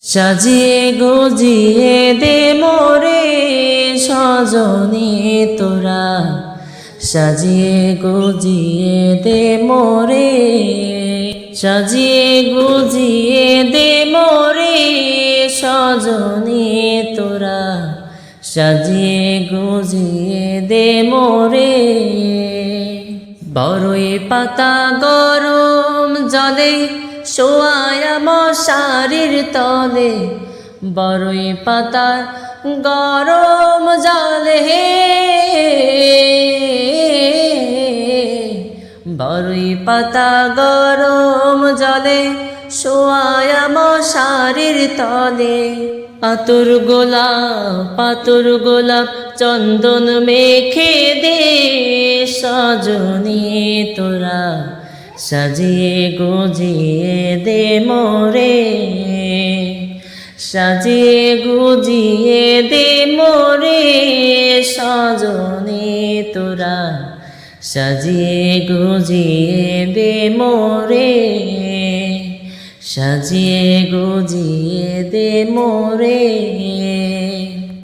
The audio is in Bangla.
সাজিয়ে গুজিয়ে দে মোরে সজনী তোরা, সাজিয়ে গুজিয়ে দে মোরে, সাজিয়ে গুজিয়ে দে মোরে সজনী তোরা, সাজিয়ে গুজিয়ে দে মোরে। বড়ই পাতা গরম জলে শোয়ায়া মশারির তলে, বড়ই পাতা গরম জলে, বড়ই পাতা গরম জলে শোয়ায়া মশারির তলে। পাতুর গোলাপ চন্দন মেখে দে সজনী তোরা, সাজিয়ে গুজিয়ে দে মোরে, সাজিয়ে গুজিয়ে দে মোরে সজনী তোরা, সাজিয়ে গুজিয়ে দে মোরে, সাজিয়ে গুজিয়ে দে মোরে।